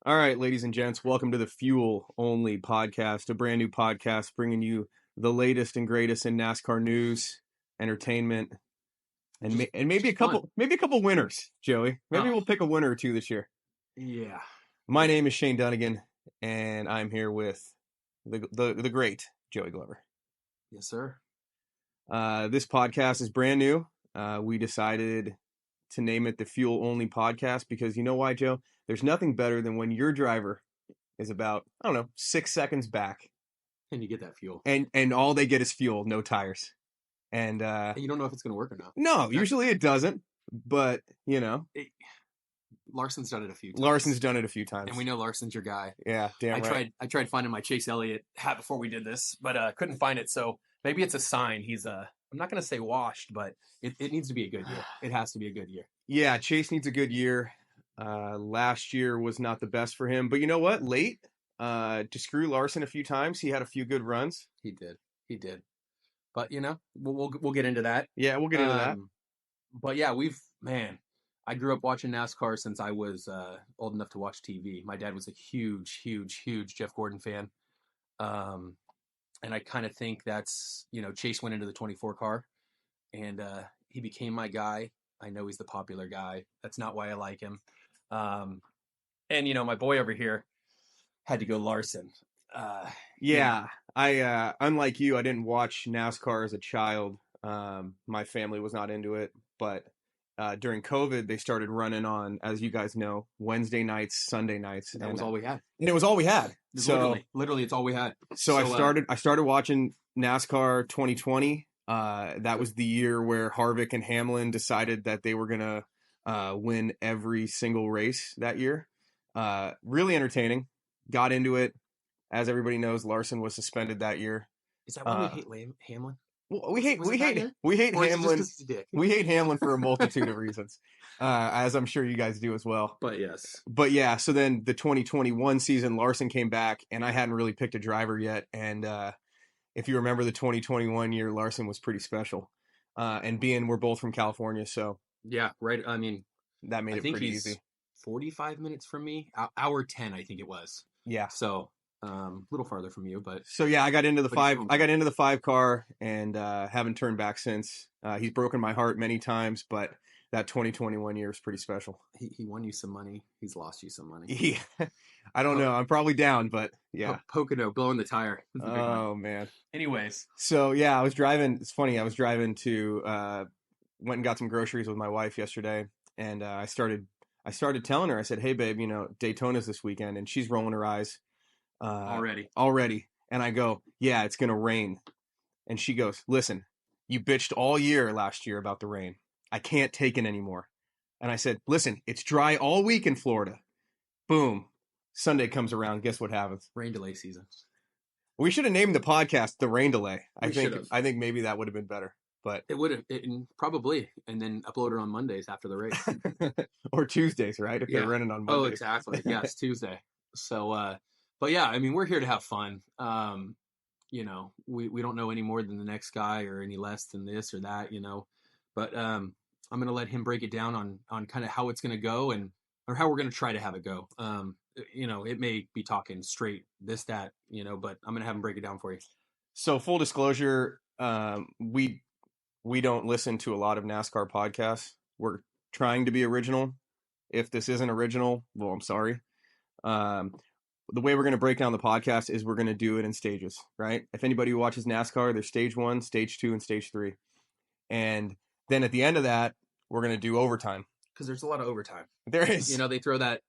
All right, ladies and gents, welcome to the Fuel Only podcast, a brand new podcast bringing you the latest and greatest in NASCAR news, entertainment, and maybe a couple winners, Joey. Maybe we'll pick a winner or two this year. Yeah. My name is Shane Dunnigan, and I'm here with the great Joey Glover. Yes, sir. This podcast is brand new. We decided to name it the Fuel Only podcast because you know why, Joe? There's nothing better than when your driver is about, 6 seconds back. And you get that fuel. And all they get is fuel, no tires. And you don't know if it's going to work or not. No, usually it doesn't. But, Larson's done it a few times. Larson's done it a few times. And we know Larson's your guy. Yeah, damn right. I tried finding my Chase Elliott hat before we did this, but couldn't find it. So maybe it's a sign he's, I'm not going to say washed, but it needs to be a good year. It has to be a good year. Yeah, Chase needs a good year. Last year was not the best for him, but you know what? Late, to screw Larson a few times, he had a few good runs. He did. But we'll get into that. Yeah, we'll get into that. But yeah, I grew up watching NASCAR since I was old enough to watch TV. My dad was a huge Jeff Gordon fan, and I kind of think that's Chase went into the 24 car, and he became my guy. I know he's the popular guy. That's not why I like him. And my boy over here had to go Larson. I unlike you, I didn't watch NASCAR as a child. My family was not into it, but during COVID, they started running on, as you guys know, Wednesday nights, Sunday nights. That was all we had. And it was all we had. So literally, it's all we had. So I started watching NASCAR 2020. That was the year where Harvick and Hamlin decided that they were going to win every single race that year. Really entertaining. Got into it. As everybody knows, Larson was suspended that year. Is that why we hate Hamlin? Well, we hate Hamlin. We hate Hamlin for a multitude of reasons, as I'm sure you guys do as well. But yes. But yeah, so then the 2021 season, Larson came back, and I hadn't really picked a driver yet. And if you remember the 2021 year, Larson was pretty special. And we're both from California, so yeah, right. I mean, that made it pretty easy. 45 minutes from me, hour 10, I think it was. Yeah. So. A little farther from you, but so yeah, I got into the 5 car and haven't turned back since. He's broken my heart many times, but that 2021 year is pretty special. He won you some money. He's lost you some money. Yeah. I don't know. I'm probably down, but yeah. Pocono blowing the tire. Oh man. Anyways, so yeah, I was driving. It's funny. I was driving to went and got some groceries with my wife yesterday, and I started telling her. I said, "Hey, babe, Daytona's this weekend," and she's rolling her eyes. Already. And I go, yeah, it's going to rain. And she goes, listen, you bitched all year last year about the rain. I can't take it anymore. And I said, listen, it's dry all week in Florida. Boom. Sunday comes around. Guess what happens? Rain delay season. We should have named the podcast The Rain Delay. I think maybe that would have been better. But it would have probably, and then upload it on Mondays after the race. Or Tuesdays, right? If they're running on Mondays. Oh, exactly. Yes, Tuesday. So, but yeah, I mean, we're here to have fun. We don't know any more than the next guy or any less than this or that, But I'm going to let him break it down on kind of how it's going to go or how we're going to try to have it go. It may be talking straight this, that, but I'm going to have him break it down for you. So full disclosure, we don't listen to a lot of NASCAR podcasts. We're trying to be original. If this isn't original, well, I'm sorry. The way we're going to break down the podcast is we're going to do it in stages, right? If anybody who watches NASCAR, there's stage 1, stage 2, and stage 3. And then at the end of that, we're going to do overtime. Because there's a lot of overtime. There is. They throw that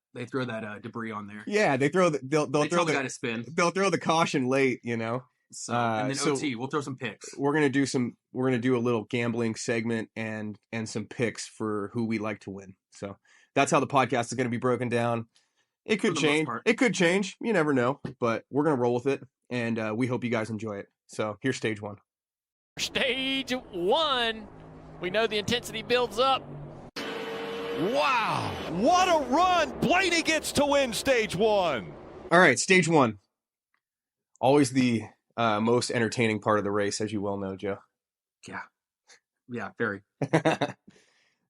debris on there. Yeah, they'll throw the guy to spin. They'll throw the caution late, So, and then OT, we'll throw some picks. We're going to do a little gambling segment and some picks for who we like to win. So that's how the podcast is going to be broken down. It could change. It could change. You never know. But we're going to roll with it. And we hope you guys enjoy it. So here's stage 1. Stage 1. We know the intensity builds up. Wow. What a run. Blaney gets to win stage 1. All right. Stage 1. Always the most entertaining part of the race, as you well know, Joe. Yeah. Yeah, very.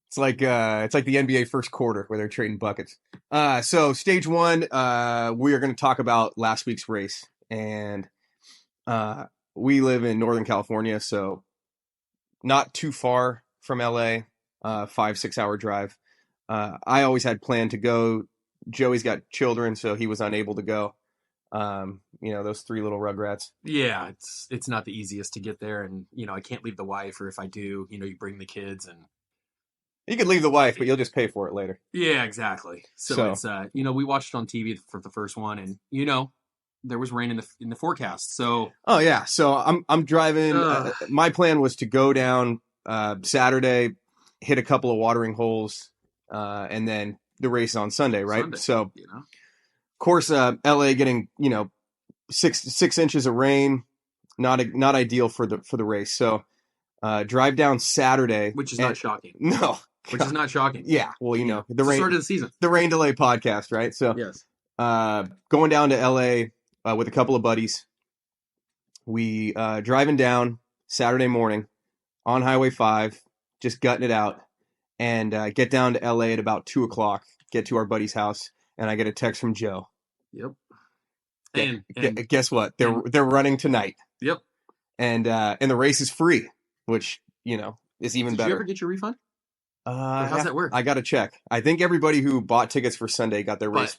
It's like the NBA first quarter where they're trading buckets. So stage one, we are going to talk about last week's race, and we live in Northern California, so not too far from LA, 5-6 hour drive. I always had planned to go. Joey's got children, so he was unable to go. Those three little rugrats. Yeah, it's not the easiest to get there, and I can't leave the wife, or if I do, you bring the kids, and you could leave the wife, but you'll just pay for it later. Yeah, exactly. So it's we watched it on TV for the first one, and there was rain in the forecast. So oh yeah, so I'm driving. My plan was to go down Saturday, hit a couple of watering holes, and then the race on Sunday, right? Sunday, so of course, LA getting 6 inches of rain, not ideal for the race. So drive down Saturday, which is not shocking. No. Which is not shocking. Yeah, well, the rain, start of the season, the rain delay podcast, right? So yes, going down to LA with a couple of buddies. We driving down Saturday morning on Highway 5, just gutting it out, and get down to LA at about 2:00. Get to our buddy's house, and I get a text from Joe. Yep. And guess what? They're running tonight. Yep. And the race is free, which is even better. Did you ever get your refund? How's that work? I got to check. I think everybody who bought tickets for Sunday got their race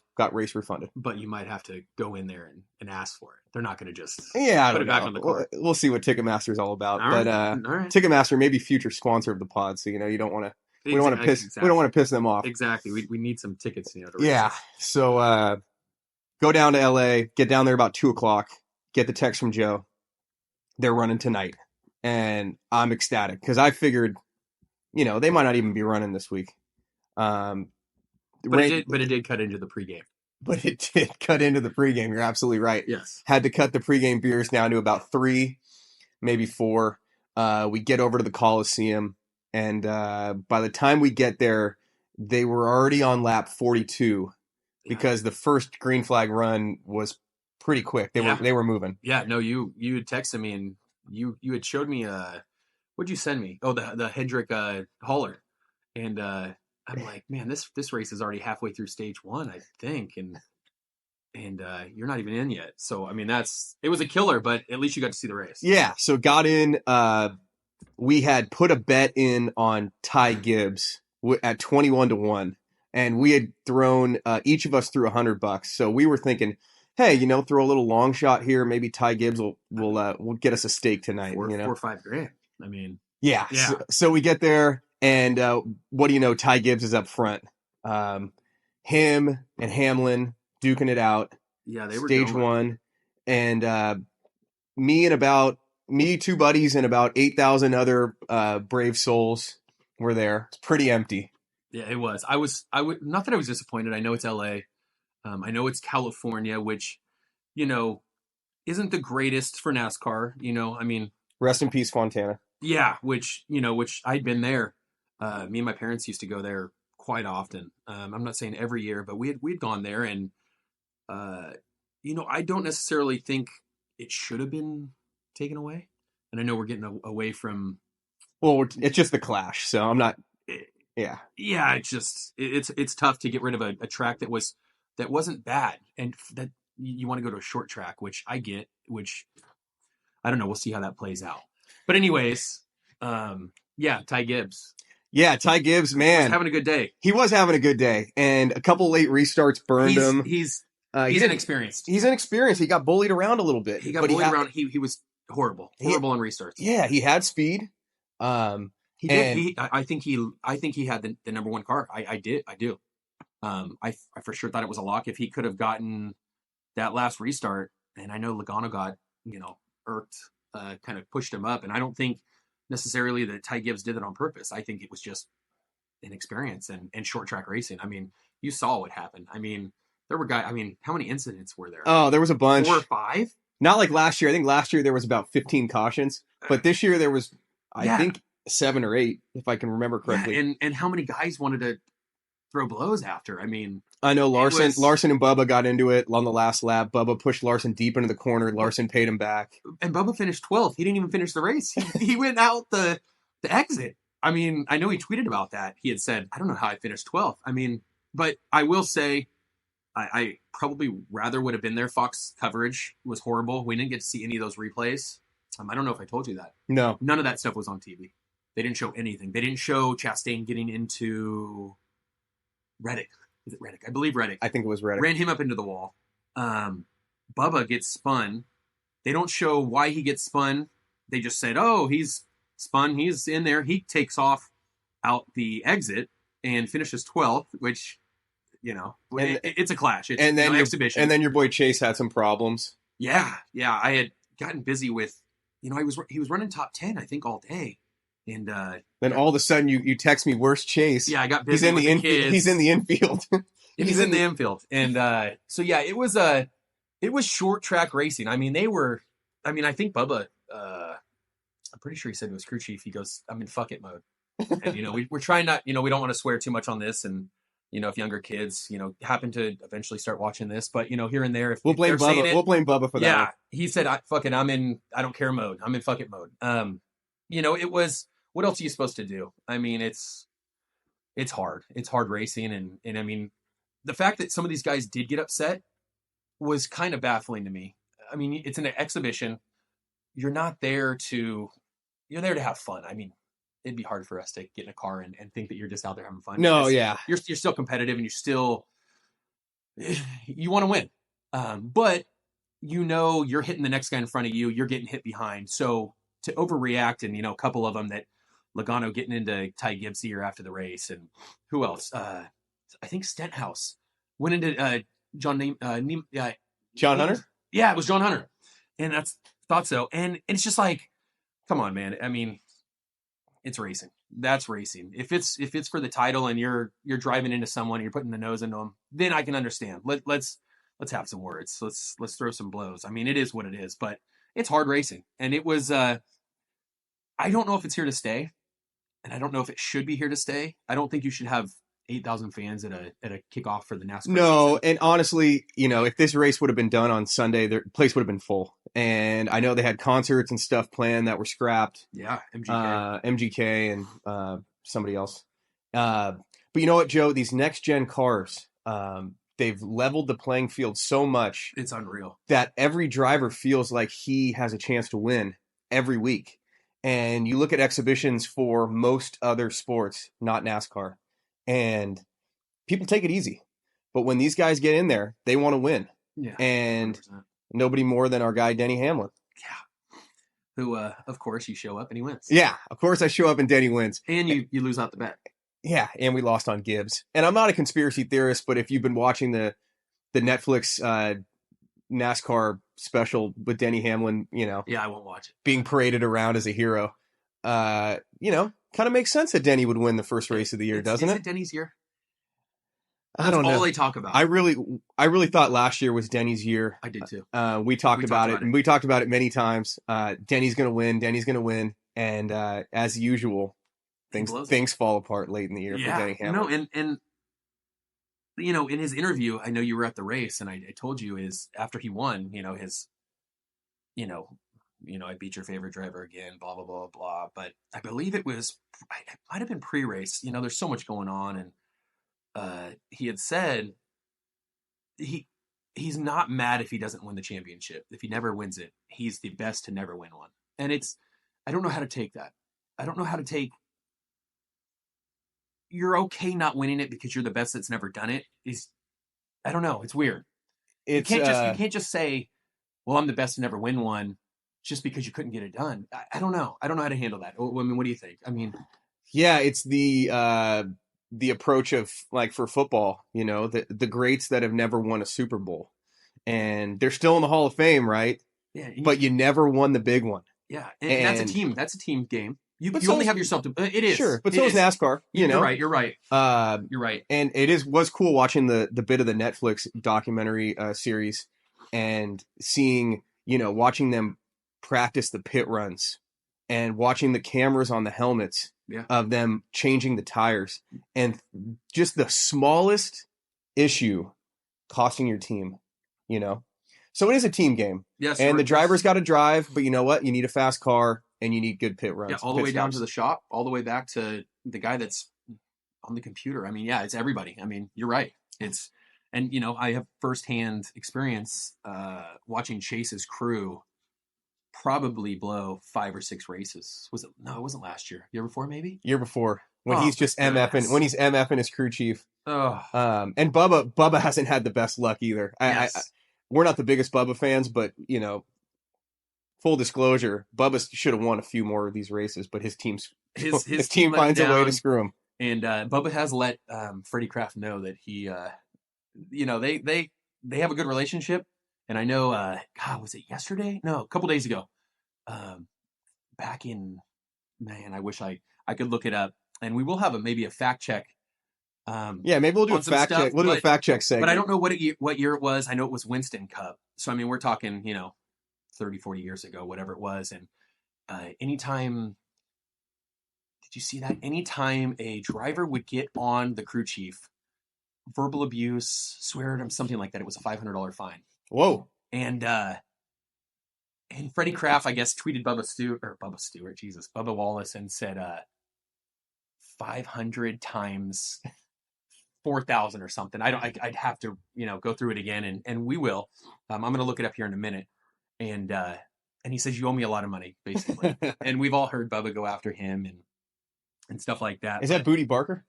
refunded. But you might have to go in there and ask for it. They're not going to just put it back on the card. We'll see what Ticketmaster's all about. All right. Ticketmaster may be future sponsor of the pod, so you don't want to. We don't want to piss. Exactly. We don't want to piss them off. Exactly. We need some tickets. To yeah. So go down to LA. Get down there about 2:00. Get the text from Joe. They're running tonight, and I'm ecstatic because I figured, they might not even be running this week. But it did cut into the pregame. But it did cut into the pregame. You're absolutely right. Yes. Had to cut the pregame beers down to about 3, maybe 4. We get over to the Coliseum, and by the time we get there, they were already on lap 42 because the first green flag run was pretty quick. They were moving. Yeah. No, you had texted me, and you had showed me what'd you send me? Oh, the Hendrick hauler, and I'm like, man, this race is already halfway through stage 1, I think, and you're not even in yet. So I mean, it was a killer, but at least you got to see the race. Yeah. So got in. We had put a bet in on Ty Gibbs at 21-1, and we had thrown each of us threw $100. So we were thinking, hey, throw a little long shot here. Maybe Ty Gibbs will get us a steak tonight. 4 or 5 grand. I mean, yeah. So we get there, and what do you know? Ty Gibbs is up front. Him and Hamlin duking it out. Yeah, they were stage 1, and me, 2 buddies, and about 8,000 other brave souls were there. It's pretty empty. Yeah, it was. I would not that I was disappointed. I know it's LA. I know it's California, which isn't the greatest for NASCAR. I mean, rest in peace, Fontana. Yeah, which I'd been there. Me and my parents used to go there quite often. I'm not saying every year, but we'd gone there, and I don't necessarily think it should have been taken away. And I know we're getting away from. Well, it's just the Clash, so I'm not. Yeah. Yeah, it's tough to get rid of a track that wasn't bad, and that you want to go to a short track, which I get. Which I don't know. We'll see how that plays out. But anyways, Ty Gibbs. Yeah, Ty Gibbs, man. He was having a good day. He was having a good day. And a couple late restarts burned him. He's inexperienced. He's inexperienced. He got bullied around a little bit. He was horrible. Horrible in restarts. Yeah, he had speed. He did. I think he had the number 1 car. I do. I for sure thought it was a lock if he could have gotten that last restart. And I know Logano got, irked, kind of pushed him up. And I don't think necessarily that Ty Gibbs did it on purpose. I think it was just inexperience and short track racing. I mean, you saw what happened. I mean, there were guys. I mean, how many incidents were there? Oh, there was a bunch. 4 or 5? Not like last year. I think last year there was about 15 cautions, but this year there was, I think, 7 or 8, if I can remember correctly. Yeah, and how many guys wanted to throw blows after? I mean, I know Larson and Bubba got into it on the last lap. Bubba pushed Larson deep into the corner. Larson paid him back. And Bubba finished 12th. He didn't even finish the race. He went out the exit. I mean, I know he tweeted about that. He had said, I don't know how I finished 12th. I mean, but I will say, I probably rather would have been there. Fox coverage was horrible. We didn't get to see any of those replays. I don't know if I told you that. No. None of that stuff was on TV. They didn't show anything. They didn't show Chastain getting into Reddick. Is it Reddick? I believe Reddick. I think it was Reddick. Ran him up into the wall. Bubba gets spun. They don't show why he gets spun. They just said, oh, he's spun. He's in there. He takes off out the exit and finishes 12th, which, you know, it's a clash. It's and then exhibition. And then your boy Chase had some problems. Yeah. I had gotten busy with, you know, he was running top 10, I think, all day. And then all of a sudden you text me, where's Chase? Yeah, I got busy with the kids. He's in the infield. He's in the infield. And so, yeah, it was short track racing. I mean, I think Bubba, I'm pretty sure he said to his crew chief, he goes, I'm in fuck it mode. And, you know, we're trying not, you know, we don't want to swear too much on this. And, you know, if younger kids, you know, happen to eventually start watching this, but, you know, here and there, if we'll blame Bubba, we'll blame Bubba for that. Yeah. He said, fuck it. I'm in, I don't care mode. I'm in fuck it mode. You know, it was, what else are you supposed to do? I mean, it's hard. It's hard racing. And I mean, the fact that some of these guys did get upset was kind of baffling to me. I mean, it's an exhibition. You're there to have fun. I mean, it'd be hard for us to get in a car and think that you're just out there having fun. No, yeah. You're still competitive and you want to win. But you know, you're hitting the next guy in front of you. You're getting hit behind. So to overreact, and, you know, a couple of them that Logano getting into Ty Gibbs here after the race, and who else? I think Stenhouse went into John Hunter? Yeah, it was John Hunter. And thought so. And it's just like, come on, man. I mean, it's racing. That's racing. If it's for the title and you're driving into someone, you're putting the nose into them, then I can understand. Let's have some words. Let's throw some blows. I mean, it is what it is, but it's hard racing. And it was, I don't know if it's here to stay, and I don't know if it should be here to stay. I don't think you should have 8,000 fans at a kickoff for the NASCAR season. And honestly, you know, if this race would have been done on Sunday, the place would have been full. And I know they had concerts and stuff planned that were scrapped. Yeah, MGK and somebody else. But you know what, Joe? These next-gen cars, they've leveled the playing field so much. It's unreal. That every driver feels like he has a chance to win every week. And you look at exhibitions for most other sports, not NASCAR, and people take it easy. But when these guys get in there, they want to win. Yeah, and 100%. Nobody more than our guy, Denny Hamlin. Yeah. Who, of course, you show up and he wins. Yeah, of course I show up and Denny wins. And you lose out the bet. Yeah, and we lost on Gibbs. And I'm not a conspiracy theorist, but if you've been watching the Netflix NASCAR special with Denny Hamlin, you know. Yeah, I won't watch it. Being paraded around as a hero, you know, kind of makes sense that Denny would win the first race of the year, doesn't it? Is it Denny's year? I don't know. That's all they talk about. I really thought last year was Denny's year. I did too. We talked about it, and we talked about it many times. Denny's going to win. Denny's going to win. And as usual, things fall apart late in the year for Denny Hamlin. And you know, in his interview, I know you were at the race, and I told you is after he won, you know, I beat your favorite driver again, blah blah blah blah. But I believe it might have been pre-race. You know, there's so much going on, and he had said he's not mad if he doesn't win the championship. If he never wins it, he's the best to never win one. And I don't know how to take that. I don't know how to take, you're okay not winning it because you're the best that's never done it. I don't know. It's weird. You can't just say, well, I'm the best to never win one just because you couldn't get it done. I don't know. I don't know how to handle that. I mean, what do you think? I mean, yeah, it's the approach of, like, for football, you know, the greats that have never won a Super Bowl, and they're still in the Hall of Fame, right? Yeah. But you never won the big one. Yeah. And that's a team. That's a team game. You only have yourself to. It is. Sure. But so is NASCAR. You know? You're right. You're right. And was cool watching the bit of the Netflix documentary series and seeing, you know, watching them practice the pit runs and watching the cameras on the helmets of them changing the tires, and just the smallest issue costing your team, you know? So it is a team game. Yes. And the driver's got to drive, but you know what? You need a fast car. and you need good pit runs. Yeah, all the pit way down stops. to the shop, all the way back to the guy that's on the computer. I mean, yeah, it's everybody. I mean, you're right. And I have firsthand experience watching Chase's crew probably blow 5 or 6 races. Was it? No, it wasn't last year. Year before, maybe. Year before, when Oh, he's just goodness. when he's MFing his crew chief. Oh, And Bubba hasn't had the best luck either. yes. We're not the biggest Bubba fans, but full disclosure, Bubba should have won a few more of these races, but his team let finds him a way down. to screw him. And Bubba has let Freddie Kraft know that he, they have a good relationship. And I know, God, was it yesterday? No, a couple days ago. Back in, man, I wish I could look it up. And we will have maybe a fact check. Yeah, maybe we'll do a fact check. We'll do a fact check segment. But I don't know what year it was. I know it was Winston Cup. So, I mean, we're talking, 30, 40 years ago, whatever it was. And anytime, did you see that? Anytime a driver would get on the crew chief, verbal abuse, swear at him, something like that, it was a $500 fine. Whoa. And Freddie Kraft, I guess, tweeted Bubba Wallace and said 500 times 4,000 or something. I'd have to, go through it again, and we will. I'm going to look it up here in a minute. And he says, you owe me a lot of money, basically. And we've all heard Bubba go after him and stuff like that. Is that Booty Barker?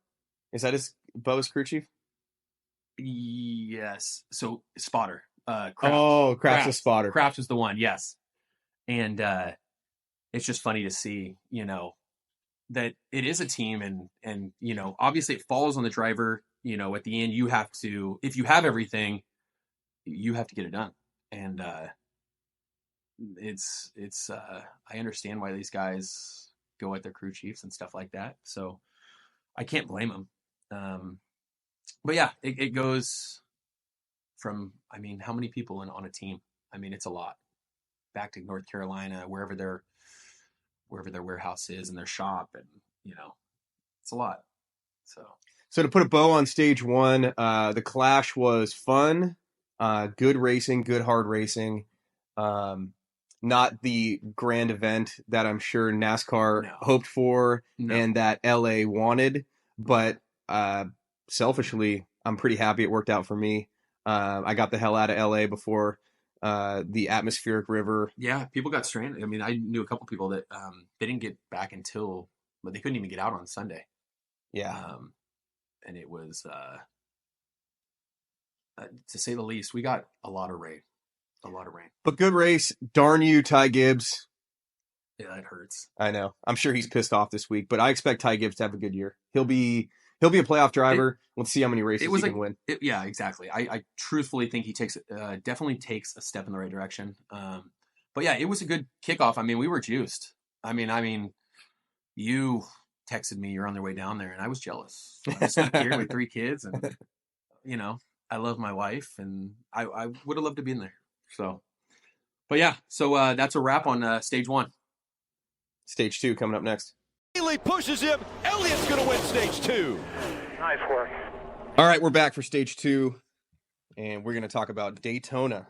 Is that Bubba's crew chief? Yes. So Spotter. Kraft. Oh, Kraft's a spotter. Kraft was the one, yes. And it's just funny to see, that it is a team, and obviously it falls on the driver. At the end, you have to, if you have everything, you have to get it done. And it's I understand why these guys go at their crew chiefs and stuff like that. So I can't blame them. But yeah, it goes from, I mean, how many people on a team? I mean, it's a lot. Back to North Carolina, wherever their warehouse is and their shop, and it's a lot. So to put a bow on stage one, the Clash was fun, good racing, good hard racing. Not the grand event that I'm sure NASCAR hoped for and that LA wanted, but selfishly, I'm pretty happy it worked out for me. I got the hell out of LA before the atmospheric river. Yeah, people got stranded. I mean, I knew a couple people that they didn't get back but they couldn't even get out on Sunday. Yeah. And it was, to say the least, we got a lot of rain. But good race. Darn you, Ty Gibbs. Yeah, that hurts. I know. I'm sure he's pissed off this week, but I expect Ty Gibbs to have a good year. He'll be a playoff driver. Let's see how many races he can win. Yeah, exactly. I truthfully think he definitely takes a step in the right direction. But yeah, it was a good kickoff. I mean, we were juiced. I mean, you texted me you're on their way down there, and I was jealous. So I'm stuck here with 3 kids, and I love my wife, and I would have loved to be in there. So, but yeah, so that's a wrap on stage 1. Stage 2 coming up next. Haley pushes him. Elliott's going to win stage 2. Nice work. All right, we're back for stage 2, and we're going to talk about Daytona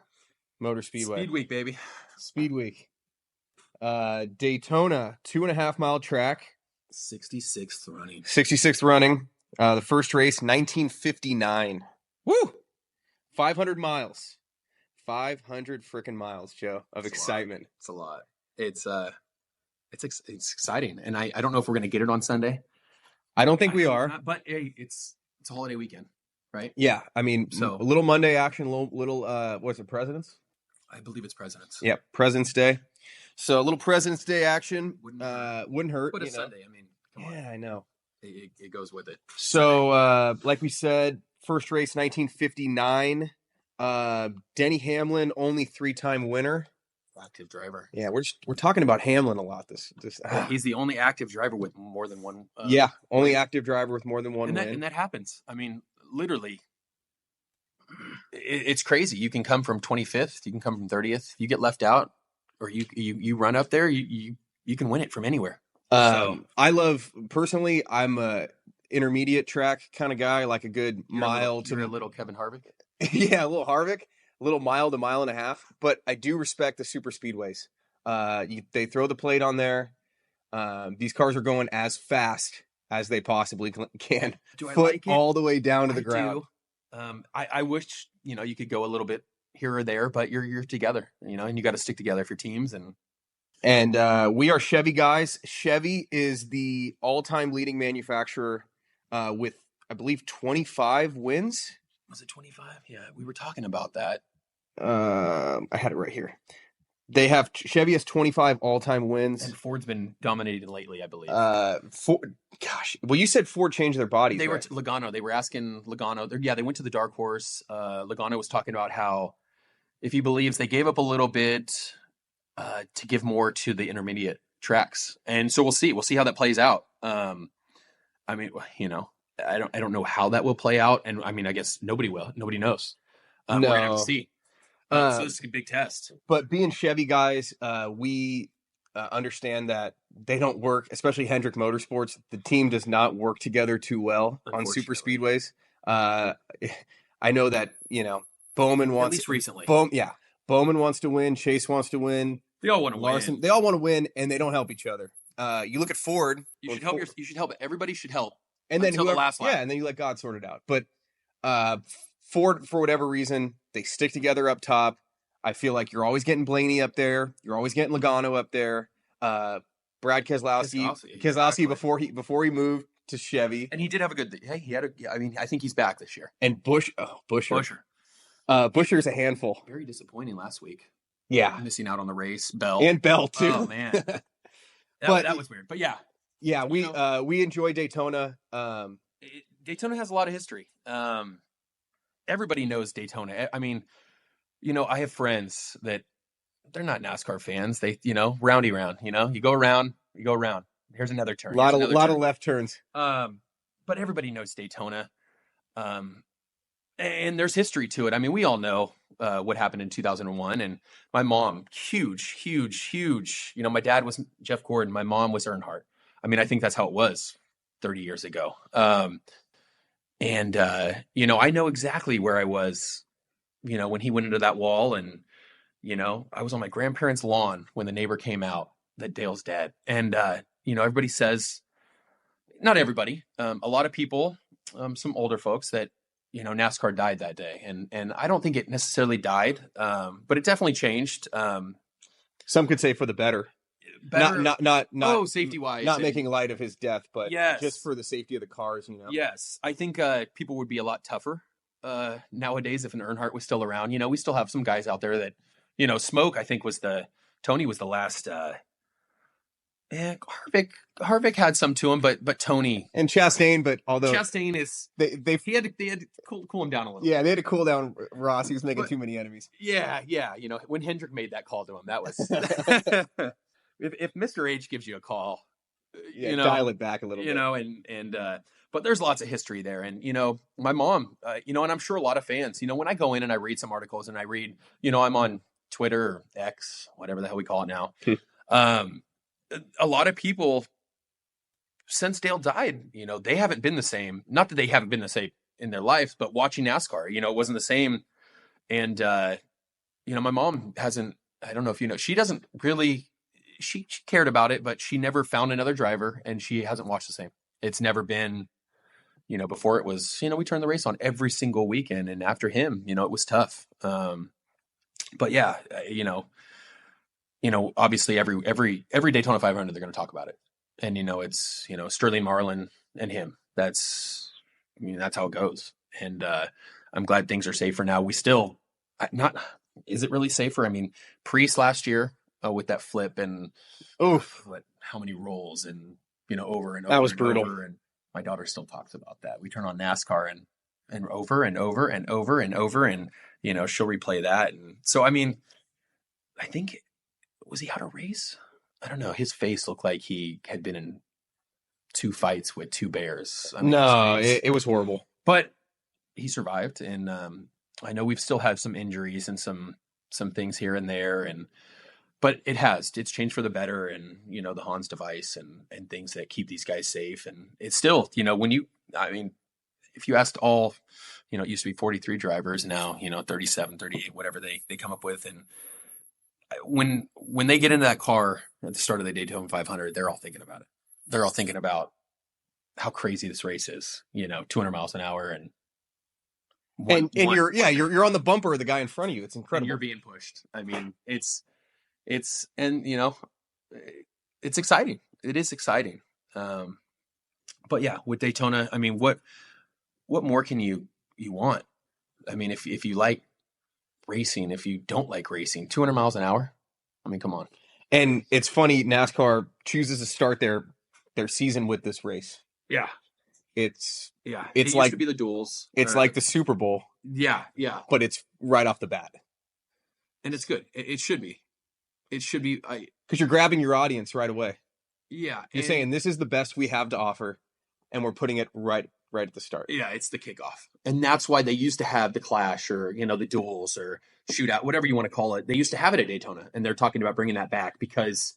Motor Speedway. Speed Week, baby. Speed Week. Daytona, 2.5 mile track. 66th running. 66th running. The first race, 1959. Woo! 500 miles. 500 freaking miles, Joe, of excitement. It's a lot. It's exciting, and I don't know if we're going to get it on Sunday. I don't think we are. But hey, it's a holiday weekend, right? Yeah, I mean, So a little Monday action, little what's it, President's? I believe it's President's. Yeah, President's Day. So a little President's Day action wouldn't hurt. But it's Sunday. I mean, come on. Yeah, I know. It goes with it. So, like we said, first race 1959. Denny Hamlin, only 3-time winner. Active driver. Yeah, we're talking about Hamlin a lot. He's the only active driver with more than one. Only active driver with more than one win. And that happens. I mean, literally, it's crazy. You can come from 25th. You can come from 30th. You get left out, or you run up there. You can win it from anywhere. I love, personally, I'm a intermediate track kind of guy, like a good mile to a little Kevin Harvick. Yeah, a little Harvick, a little mile to mile and a half. But I do respect the super speedways. They throw the plate on there. These cars are going as fast as they possibly can. Do I Foot like it? all the way down to the I ground. do. I wish, you could go a little bit here or there, but you're together, and you got to stick together if you're teams. And we are Chevy guys. Chevy is the all-time leading manufacturer with, I believe, 25 wins. Was it 25? Yeah, we were talking about that. I had it right here. Chevy has 25 all-time wins. And Ford's been dominating lately, I believe. Well, you said Ford changed their bodies. They were right? Logano. They were asking Logano. They went to the dark horse. Logano was talking about how, if he believes they gave up a little bit to give more to the intermediate tracks, and so we'll see. We'll see how that plays out. I mean, I don't know how that will play out, and I mean, I guess nobody will. Nobody knows. No. We're gonna have to see. So this is a big test. But being Chevy guys, we understand that they don't work, especially Hendrick Motorsports. The team does not work together too well on super speedways. I know that Bowman wants, at least recently. Bowman wants to win. Chase wants to win. They all want to Larson, win. they all want to win, and they don't help each other. You look at Ford. You should help. You should help. Everybody should help. And then the last lap. Yeah, and then you let God sort it out. But Ford, for whatever reason, they stick together up top. I feel like you're always getting Blaney up there. You're always getting Logano up there. Brad Keselowski before he moved to Chevy, and he did have a good. Hey, I think he's back this year. And Buescher. Buescher's a handful. Very disappointing last week. Yeah, missing out on the race. Bell too. Oh man, that was weird. But yeah, we enjoy Daytona. Daytona has a lot of history. Everybody knows Daytona. I mean, I have friends that they're not NASCAR fans. They, roundy round. You go around. Here's another turn. A lot of left turns. But everybody knows Daytona. And there's history to it. I mean, we all know what happened in 2001. And my mom, huge. My dad was Jeff Gordon. My mom was Earnhardt. I mean, I think that's how it was 30 years ago. And I know exactly where I was, when he went into that wall. And, I was on my grandparents' lawn when the neighbor came out that Dale's dead. And, everybody says, not everybody, a lot of people, some older folks that, NASCAR died that day. And I don't think it necessarily died, but it definitely changed. Some could say for the better. Not safety wise, not making light of his death, but yes, just for the safety of the cars, Yes, I think people would be a lot tougher nowadays if an Earnhardt was still around. We still have some guys out there that, Smoke. I think Tony was the last. Harvick had some to him, but Tony and Chastain. But although Chastain is he had to cool him down a little. Yeah, they had to cool down Ross. He was making too many enemies. Yeah. When Hendrick made that call to him, that was if Mr. H gives you a call, dial it back a little bit. And but there's lots of history there. And, my mom, and I'm sure a lot of fans, when I go in and I read some articles and I read, I'm on Twitter or X, whatever the hell we call it now. A lot of people, since Dale died, they haven't been the same. Not that they haven't been the same in their lives, but watching NASCAR, it wasn't the same. And, my mom hasn't, I don't know if she doesn't really, she cared about it, but she never found another driver and she hasn't watched the same. It's never been, before it was, we turned the race on every single weekend. And after him, it was tough. But yeah, obviously every Daytona 500, they're going to talk about it. And, it's, Sterling Marlin and him. That's how it goes. And I'm glad things are safer now. We still is it really safer? I mean, Priest last year with that flip and how many rolls and, over and over. That was brutal. And my daughter still talks about that. We turn on NASCAR and over and over and over and over and, she'll replay that. And so, I mean, I think, was he out of race? I don't know. His face looked like he had been in 2 fights with 2 bears. I mean, no, it was horrible. But he survived. And I know we've still had some injuries and some things here and there. But it's changed for the better. And, the Hans device and things that keep these guys safe. And it's still, if you asked all, it used to be 43 drivers now, 37, 38, whatever they come up with. And when they get into that car at the start of the Daytona 500, they're all thinking about it. They're all thinking about how crazy this race is. 200 miles an hour and you're on the bumper of the guy in front of you. It's incredible. And you're being pushed. I mean, it's and it's exciting. It is exciting. But yeah, with Daytona, I mean, what more can you want? I mean, if you like racing, if you don't like racing, 200 miles an hour. I mean, come on. And it's funny, NASCAR chooses to start their season with this race. Yeah. It's it like used to be the duels. It's like the Super Bowl. Yeah. But it's right off the bat. And it's good. It should be. It should be. Because you're grabbing your audience right away. Yeah. You're saying this is the best we have to offer, and we're putting it right at the start. Yeah, it's the kickoff. And that's why they used to have the Clash or, the duels or shootout, whatever you want to call it. They used to have it at Daytona, and they're talking about bringing that back because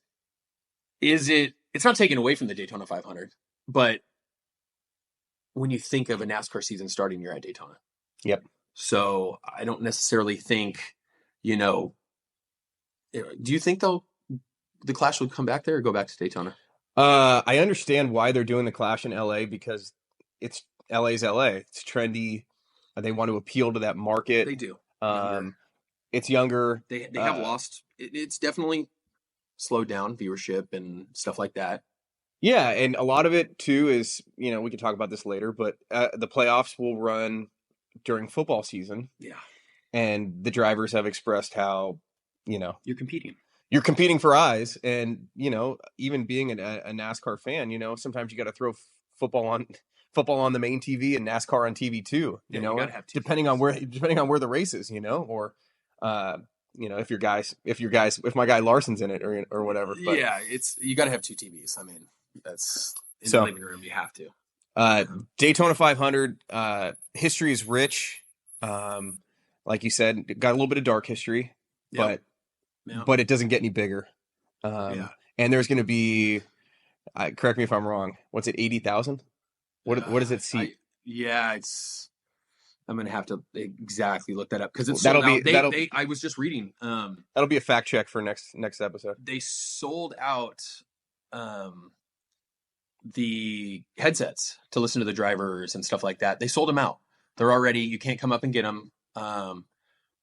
it's not taken away from the Daytona 500, but when you think of a NASCAR season starting, you're at Daytona. Yep. So I don't necessarily think, do you think the Clash would come back there or go back to Daytona? I understand why they're doing the Clash in LA because LA's LA. It's trendy. They want to appeal to that market. They do. It's younger. They have lost. It's definitely slowed down viewership and stuff like that. Yeah, and a lot of it too is, we can talk about this later, but the playoffs will run during football season. Yeah. And the drivers have expressed how, you're competing. You're competing for eyes, and even being a NASCAR fan, sometimes you got to throw football on the main TV and NASCAR on TV too. You depending on where the race is, or if my guy Larson's in it or whatever. But, yeah, you got to have two TVs. I mean, that's in the living room. You have to. Daytona 500 history is rich. Like you said, got a little bit of dark history, but it doesn't get any bigger. And there's going to be, correct me if I'm wrong, what's it, 80,000? What does it seat? I'm going to have to exactly look that up because it's I was just reading. That'll be a fact check for next episode. They sold out the headsets to listen to the drivers and stuff like that. They sold them out. They're already, you can't come up and get them.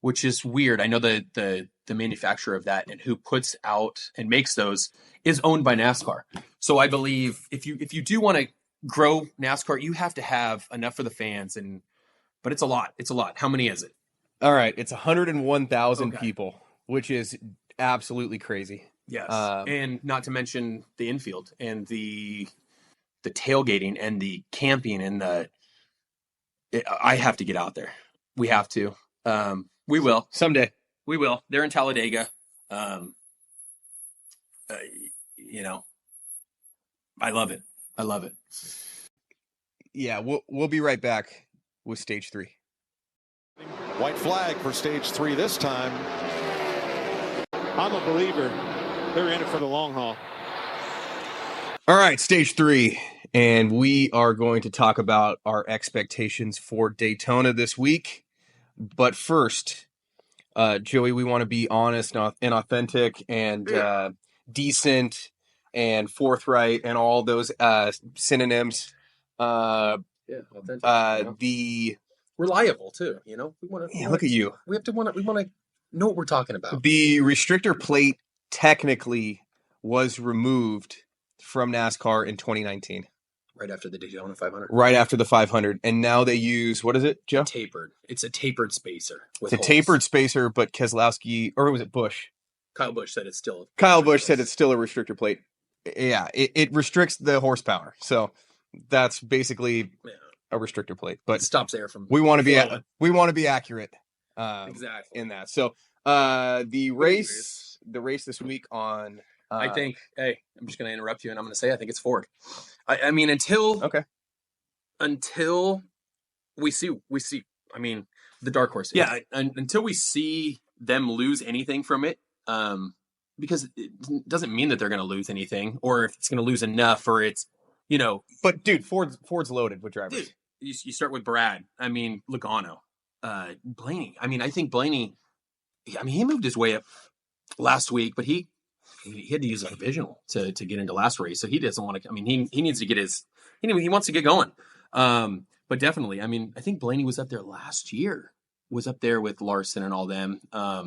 Which is weird. I know the manufacturer of that and who puts out and makes those is owned by NASCAR. So I believe if you do want to grow NASCAR, you have to have enough for the fans. But it's a lot. It's a lot. How many is it? All right, it's 101,000 people, which is absolutely crazy. Yes, and not to mention the infield and the tailgating and the camping and I have to get out there. We have to. We will someday. We will. They're in Talladega. I love it. I love it. Yeah, we'll be right back with stage 3. White flag for stage 3 this time. I'm a believer. They're in it for the long haul. All right, stage 3. And we are going to talk about our expectations for Daytona this week. But first, Joey, we want to be honest and authentic and decent and forthright and all those synonyms. Authentic. The reliable too. We want to. Look at you. We want to know what we're talking about. The restrictor plate technically was removed from NASCAR in 2019. Right after the Daytona 500. Right after the 500. And now they use, what is it, Joe? Tapered. It's a tapered spacer. It's a tapered spacer, but Keselowski, or was it Busch? Kyle Busch said it's still a restrictor plate. Yeah, it restricts the horsepower. So that's basically a restrictor plate. But it stops air from we want to be accurate exactly in that. So the race this week on I think, I'm just going to interrupt you and I'm going to say I think it's Ford. I mean, until we see, I mean, the dark horse. Yeah, until we see them lose anything from it, because it doesn't mean that they're going to lose anything, or if it's going to lose enough, or it's, But dude, Ford's loaded with drivers. Dude, you start with Brad. I mean, Logano, Blaney. I mean, I think Blaney. I mean, he moved his way up last week, but he had to use a provisional to get into last race, so he doesn't want to. I mean, he needs to get his. He wants to get going. But definitely, I mean, I think Blaney was up there last year. Was up there with Larson and all them. I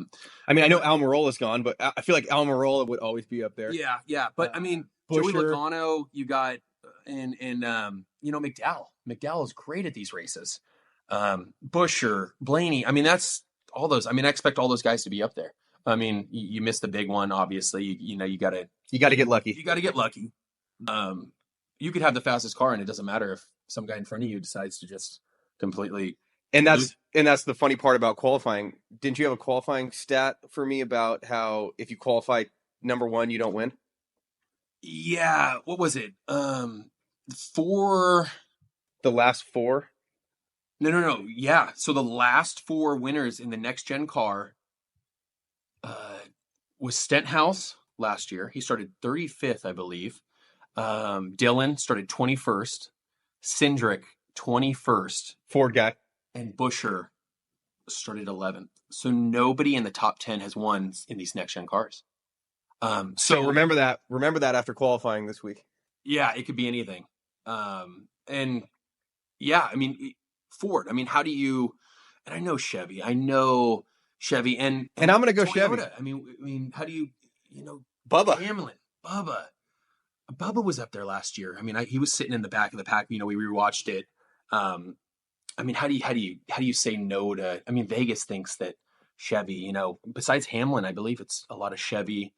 mean, I know Almirola's gone, but I feel like Almirola would always be up there. Yeah. But I mean, Busher. Joey Logano, you got and McDowell. McDowell is great at these races. Busher, Blaney. I mean, that's all those. I mean, I expect all those guys to be up there. I mean, you missed the big one, obviously. You gotta get lucky. You gotta get lucky. You could have the fastest car, and it doesn't matter if some guy in front of you decides to just completely. And that's the funny part about qualifying. Didn't you have a qualifying stat for me about how if you qualify number one, you don't win? Yeah. What was it? For the last four. No. Yeah. So the last four winners in the next gen car was Stenhouse last year. He started 35th, I believe. Dillon started 21st. Cindric 21st. Ford guy. And Busher started 11th. So nobody in the top 10 has won in these next gen cars. So remember that. Remember that after qualifying this week. Yeah, it could be anything. And yeah, I mean, Ford. I mean, how do you? And I know Chevy, and I'm going to go Toyota. Chevy. I mean, how do you? Bubba Hamlin, Bubba was up there last year. I mean, he was sitting in the back of the pack. We rewatched it. I mean, how do you say no to? I mean, Vegas thinks that Chevy. Besides Hamlin, I believe it's a lot of Chevy,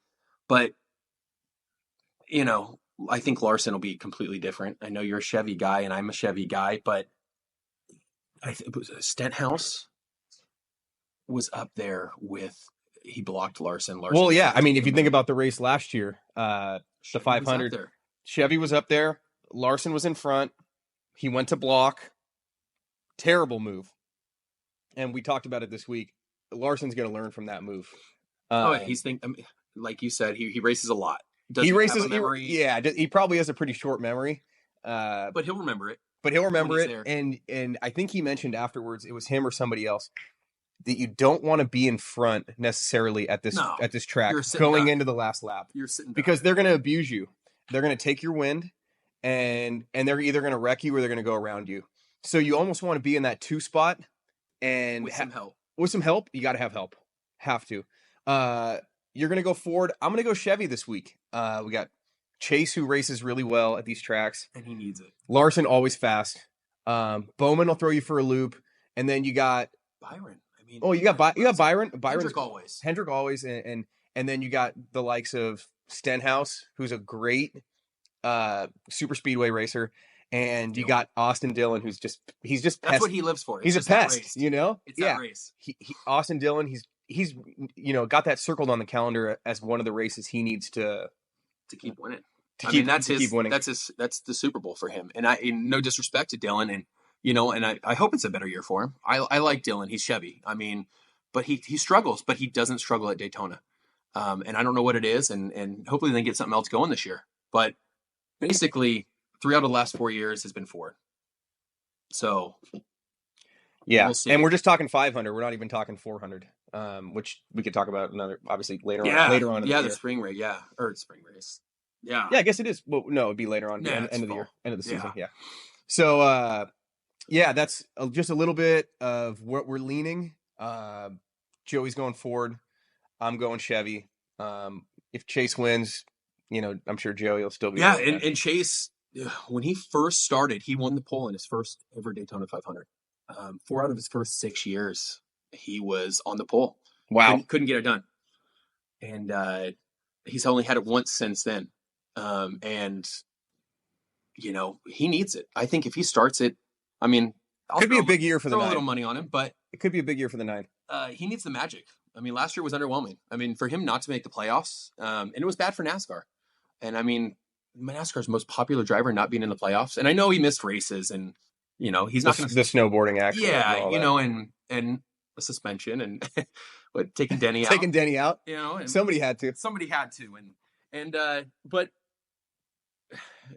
but I think Larson will be completely different. I know you're a Chevy guy, and I'm a Chevy guy, but Stenhouse was up there with. He blocked Larson. Well, yeah. I mean, if you think about the race last year, the 500, Chevy was up there. Larson was in front. He went to block. Terrible move. And we talked about it this week. Larson's going to learn from that move. Like you said, he races a lot. He races. He probably has a pretty short memory. But he'll remember it. And I think he mentioned afterwards, it was him or somebody else, that you don't want to be in front necessarily at this track going into the last lap. You're sitting because they're going to abuse you. They're going to take your wind, and they're either going to wreck you or they're going to go around you. So you almost want to be in that 2 spot, and with some help. With some help, you got to have help. Have to. You're going to go Ford. I'm going to go Chevy this week. We got Chase, who races really well at these tracks, and he needs it. Larson, always fast. Bowman will throw you for a loop, and then you got Byron. You got Byron. Hendrick always, and then you got the likes of Stenhouse, who's a great super speedway racer, and you got Austin Dillon, who's just that's what he lives for. He's a pest, It's that race. Austin Dillon, he's got that circled on the calendar as one of the races he needs to keep winning. That's the Super Bowl for him. And no disrespect to Dillon, and I hope it's a better year for him. I like Dillon. He's Chevy. I mean, but he struggles, but he doesn't struggle at Daytona. And I don't know what it is, and hopefully they get something else going this year. But basically, 3 out of the last 4 years has been Ford. So yeah, and we're just talking 500. We're not even talking 400, which we could talk about obviously later on. The spring race. Yeah, or spring race. Yeah. Yeah, I guess it is. Well, no, it'd be later on. End of the year, end of the season. Yeah. So. Yeah, that's just a little bit of what we're leaning. Joey's going Ford. I'm going Chevy. If Chase wins, I'm sure Joey will still be. Yeah, and Chase, when he first started, he won the pole in his first ever Daytona 500. 4 out of his first 6 years, he was on the pole. Wow. Couldn't get it done. And he's only had it once since then. And, he needs it. I think if he starts it, I mean, could be a big year for the 9. A little money on him, but it could be a big year for the 9. He needs the magic. I mean, last year was underwhelming. I mean, for him not to make the playoffs, and it was bad for NASCAR. And I mean, NASCAR's most popular driver not being in the playoffs. And I know he missed races, and he's not going to the snowboarding accident. Yeah, and a suspension and taking Denny out. And somebody had to. But.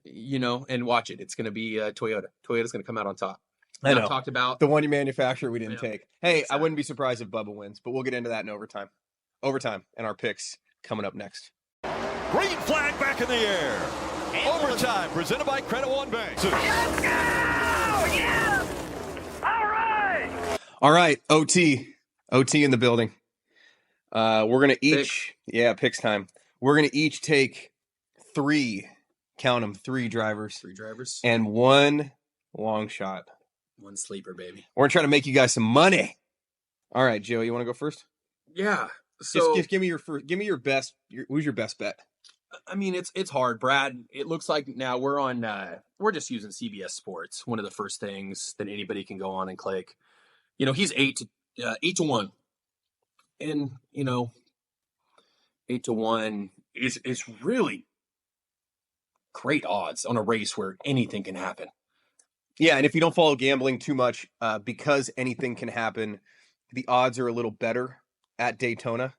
And watch it. It's going to be Toyota. Toyota's going to come out on top. I know. Talked about the one you manufacturer we didn't take. Hey, exactly. I wouldn't be surprised if Bubba wins, but we'll get into that in overtime. In our picks coming up next. Green flag back in the air. Overtime presented by Credit One Bank. Let's go! Yeah! All right! All right, OT in the building. We're going to each, picks time. We're going to each take 3 drivers. 3 drivers. And 1 long shot. 1 sleeper, baby. We're going to try to make you guys some money. All right, Joe, you want to go first? Yeah. So just give me your best. Who's your best bet? I mean, it's hard, Brad. It looks like now we're just using CBS Sports. One of the first things that anybody can go on and click. He's 8 to 1, and 8 to 1 is really great odds on a race where anything can happen. Yeah, and if you don't follow gambling too much, because anything can happen, the odds are a little better at Daytona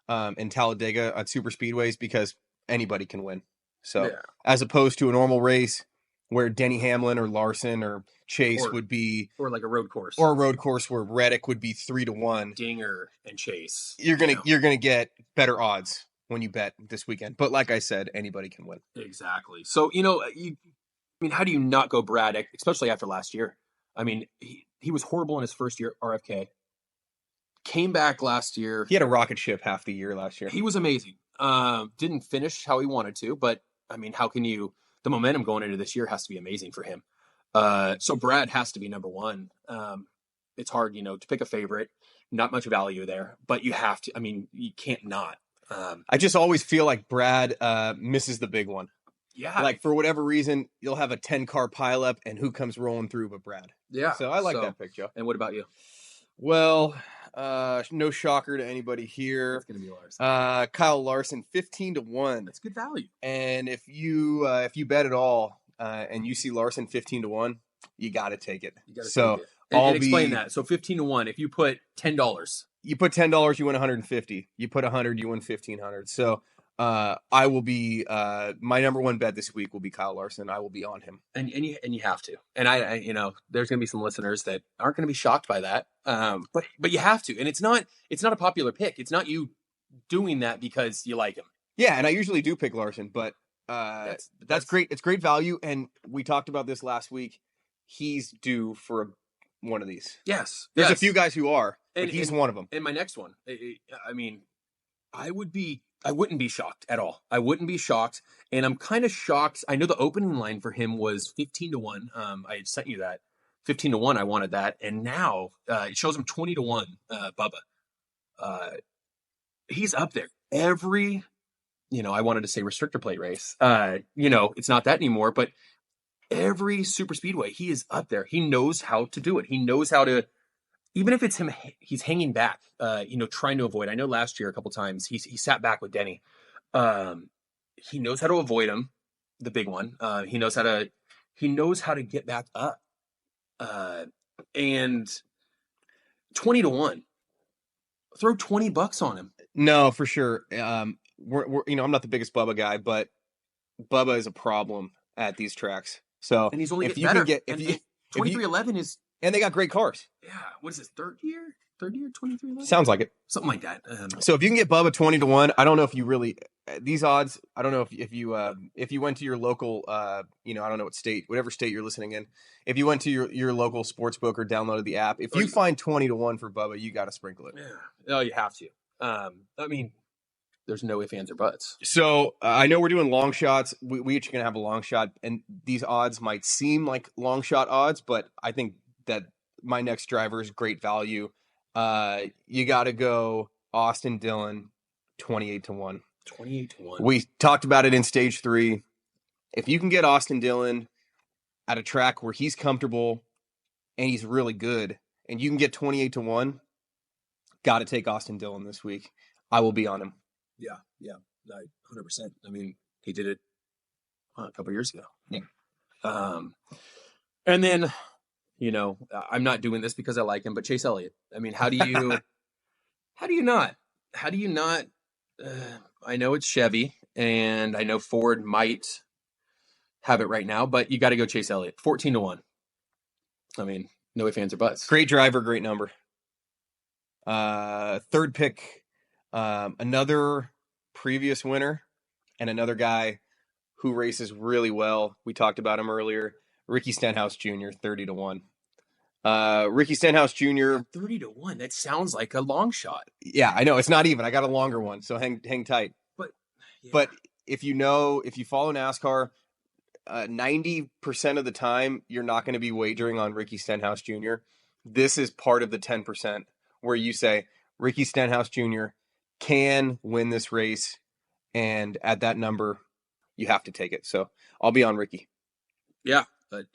and Talladega at super speedways because anybody can win. So as opposed to a normal race where Denny Hamlin or Larson or Chase would be, or like a road course, or a road course where Reddick would be 3 to 1, Dinger and Chase, you're gonna get better odds when you bet this weekend. But like I said, anybody can win. Exactly. So how do you not go Brad, especially after last year? I mean, he was horrible in his first year RFK. Came back last year. He had a rocket ship half the year last year. He was amazing. Didn't finish how he wanted to, but I mean, the momentum going into this year has to be amazing for him. So Brad has to be number 1. It's hard, to pick a favorite, not much value there, but you have to, you can't not. I just always feel like Brad misses the big one. Yeah. Like for whatever reason, you'll have a 10-car pileup and who comes rolling through but Brad. Yeah. So I like that pick, Joe. And what about you? Well, no shocker to anybody here. It's going to be Larson. Kyle Larson, 15 to 1. That's good value. And if you bet at all and you see Larson 15 to 1, you got to take it. Take it. And explain that. So 15 to 1, if you put $10. You put $10, you win 150. You put 100, you win 1,500. So I will be my number 1 bet this week will be Kyle Larson. I will be on him, and you have to. And I there's going to be some listeners that aren't going to be shocked by that. But you have to. And it's not a popular pick. It's not you doing that because you like him. Yeah, and I usually do pick Larson, but that's great. It's great value, and we talked about this last week. He's due for one of these. Yes, there's a few guys who are, but he's one of them. And my next one, I wouldn't be shocked at all. I wouldn't be shocked. And I'm kind of shocked. I know the opening line for him was 15 to 1. I had sent you that 15 to 1. I wanted that. And now it shows him 20 to 1. Bubba, he's up there every, I wanted to say restrictor plate race. It's not that anymore, but every super speedway, he is up there. He knows how to do it. He knows how to, even if it's him, he's hanging back, trying to avoid. I know last year a couple times he sat back with Denny. He knows how to avoid him, the big one. He knows how to get back up. And 20 to 1, throw $20 on him. No, for sure. I'm not the biggest Bubba guy, but Bubba is a problem at these tracks. So and he's only if getting you better. can get if you 2311 is, and they got great cars. Yeah, what is this, third year 2311? Sounds like it. Something like that. So if you can get Bubba 20 to 1, I don't know if you really these odds. I don't know if you went to your local, I don't know what state, whatever state you're listening in. If you went to your local sports book or downloaded the app, if you find 20 to 1 for Bubba, you got to sprinkle it. Yeah, you have to. There's no ifs, ands, or buts. So I know we're doing long shots. We each going to have a long shot, and these odds might seem like long shot odds, but I think that my next driver is great value. You got to go Austin Dillon, 28 to 1. 28 to 1. We talked about it in stage 3. If you can get Austin Dillon at a track where he's comfortable and he's really good, and you can get 28 to 1, got to take Austin Dillon this week. I will be on him. Yeah, 100%. He did it a couple years ago. Yeah. And then, I'm not doing this because I like him, but Chase Elliott. How do you, how do you not? I know it's Chevy, and I know Ford might have it right now, but you got to go Chase Elliott, 14 to 1. No ifs, ands, or buts. Great driver, great number. Third pick, another previous winner and another guy who races really well. We talked about him earlier. Ricky Stenhouse Jr., 30-1. Ricky Stenhouse Jr. 30-1. That sounds like a long shot. Yeah, I know. It's not even. I got a longer one, so hang tight. But yeah. But if you follow NASCAR, 90% of the time, you're not going to be wagering on Ricky Stenhouse Jr. This is part of the 10% where you say Ricky Stenhouse Jr. can win this race, and at that number, you have to take it. So I'll be on Ricky. Yeah, but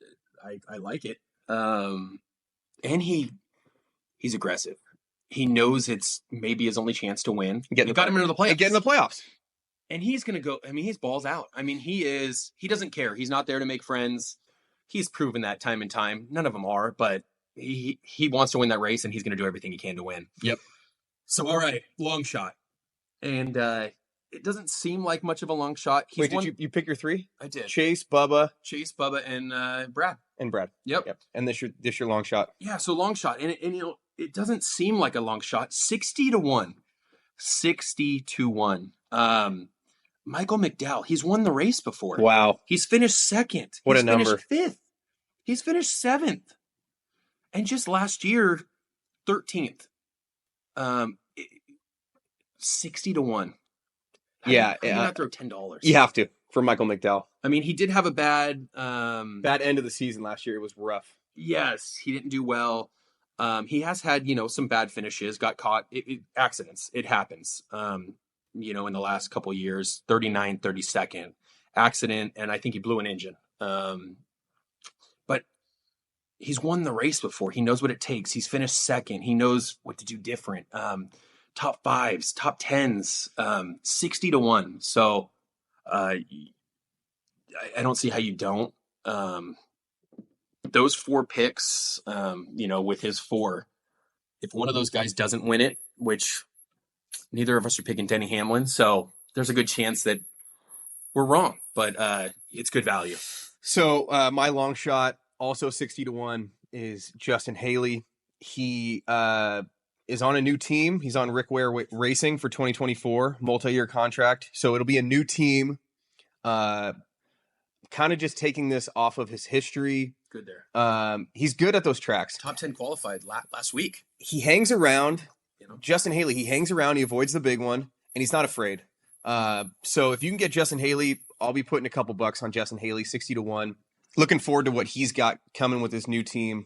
I like it. And he's aggressive. He knows it's maybe his only chance to win. Got him into the playoffs. Get in the playoffs. And he's going to go. I mean, he's balls out. I mean, he doesn't care. He's not there to make friends. He's proven that time and time. None of them are, but he wants to win that race, and he's going to do everything he can to win. Yep. So, all right, long shot. And it doesn't seem like much of a long shot. Wait, did you pick your three? I did. Chase, Bubba, and Brad. And Brad. Yep. And this your long shot. Yeah, so long shot. And it doesn't seem like a long shot. 60-1. 60-1. Michael McDowell, he's won the race before. Wow. He's finished second. What he's a number. Finished fifth. He's finished seventh. And just last year, 13th. 60-1. Yeah. How do you not throw $10? You have to for Michael McDowell. I mean, he did have a bad end of the season last year. It was rough. Yes, he didn't do well. He has had, some bad finishes, got caught. Accidents. It happens. In the last couple of years, 39, 32nd accident. And I think he blew an engine. But he's won the race before. He knows what it takes. He's finished second. He knows what to do different. Top fives, top tens, 60-1. So I don't see how you don't. Those four picks, with his four, if one of those guys doesn't win it, which neither of us are picking Denny Hamlin, so there's a good chance that we're wrong, but it's good value. So my long shot, also 60-1, is Justin Haley. He is on a new team. He's on Rick Ware Racing for 2024, multi-year contract. So it'll be a new team. Kind of just taking this off of his history. Good there. He's good at those tracks. Top 10 qualified last week. He hangs around. Justin Haley, he hangs around. He avoids the big one, and he's not afraid. So if you can get Justin Haley, I'll be putting a couple bucks on Justin Haley, 60-1. Looking forward to what he's got coming with his new team.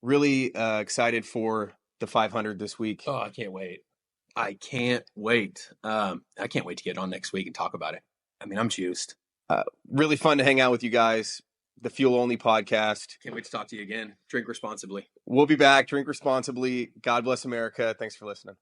Really excited for the 500 this week. Oh, I can't wait. I can't wait to get on next week and talk about it. I mean, I'm juiced. Really fun to hang out with you guys. The Fuel Only podcast. Can't wait to talk to you again. Drink responsibly. We'll be back. Drink responsibly. God bless America. Thanks for listening.